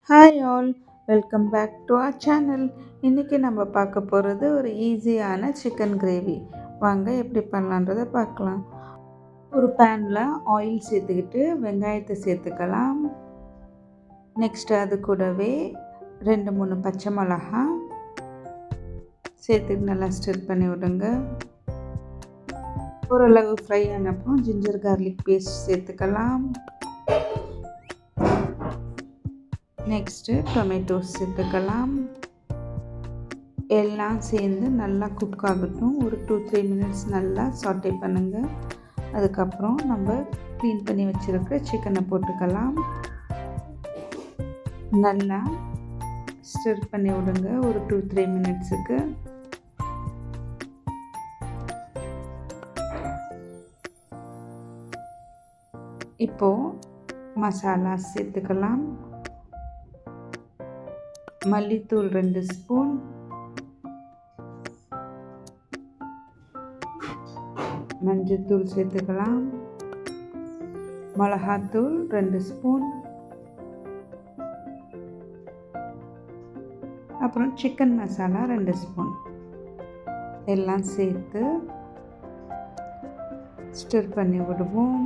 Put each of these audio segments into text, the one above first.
Hi all, welcome back to our channel. இன்றைக்கி நம்ம பார்க்க போகிறது ஒரு ஈஸியான சிக்கன் கிரேவி. வாங்க எப்படி பண்ணலான்றதை பார்க்கலாம். ஒரு பேனில் ஆயில் சேர்த்துக்கிட்டு வெங்காயத்தை சேர்த்துக்கலாம். நெக்ஸ்ட்டு அது கூடவே 2-3 பச்சை மிளகா சேர்த்துட்டு நல்லா ஸ்டிர் பண்ணி விடுங்க. ஓரளவு ஃப்ரை ஆனப்புறம் ஜிஞ்சர் கார்லிக் பேஸ்ட் சேர்த்துக்கலாம். நெக்ஸ்ட்டு டொமேட்டோஸ் சேர்த்துக்கலாம். எல்லாம் சேர்ந்து நல்லா குக் ஆகட்டும். ஒரு 2-3 மினிட்ஸ் நல்லா சாட்டே பண்ணுங்கள். அதுக்கப்புறம் நம்ம க்ளீன் பண்ணி வச்சுருக்க சிக்கனை போட்டுக்கலாம். நல்லா ஸ்டிர் பண்ணி விடுங்க ஒரு 2-3 மினிட்ஸுக்கு. இப்போது மசாலா சேர்த்துக்கலாம். மல்லித்தூள் 2 ஸ்பூன், மஞ்சத்தூள் சேர்த்துக்கலாம். மிளகாத்தூள் 2 ஸ்பூன், அப்புறம் சிக்கன் மசாலா 2 ஸ்பூன் எல்லாம் சேர்த்து ஸ்டிர் பண்ணி விடுவோம்.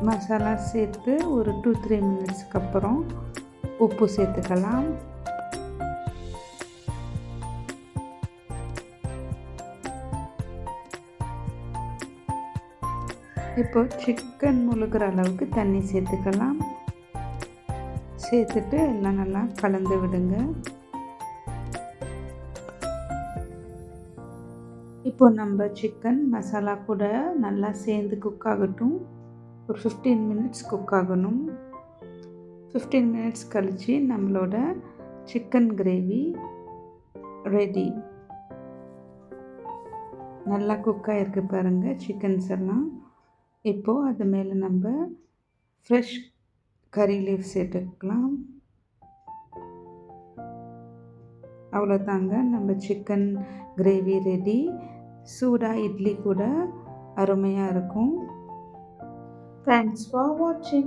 மசாலா சேர்த்து ஒரு 2-3 மினிட்ஸ்க்கு அப்புறம் உப்பு சேர்த்துக்கலாம். இப்போ சிக்கன் முழுகிற அளவுக்கு தண்ணி சேர்த்துக்கலாம். சேர்த்துட்டு எல்லாம் நல்லா கலந்து விடுங்க. இப்போ நம்ம சிக்கன் மசாலா கூட நல்லா சேர்ந்து குக் ஆகட்டும். ஒரு 15 மினிட்ஸ் குக் ஆகணும். 15 மினிட்ஸ் கழித்து நம்மளோட சிக்கன் கிரேவி ரெடி. நல்லா குக் ஆகிருக்கு பாருங்கள் சிக்கன்ஸ் எல்லாம். இப்போது அது மேலே நம்ம ஃப்ரெஷ் கறி லீஃப் சேர்த்துக்கலாம். அவ்வளோதாங்க, நம்ம சிக்கன் கிரேவி ரெடி. சூடாக இட்லி கூட அருமையாக இருக்கும். Thanks for watching.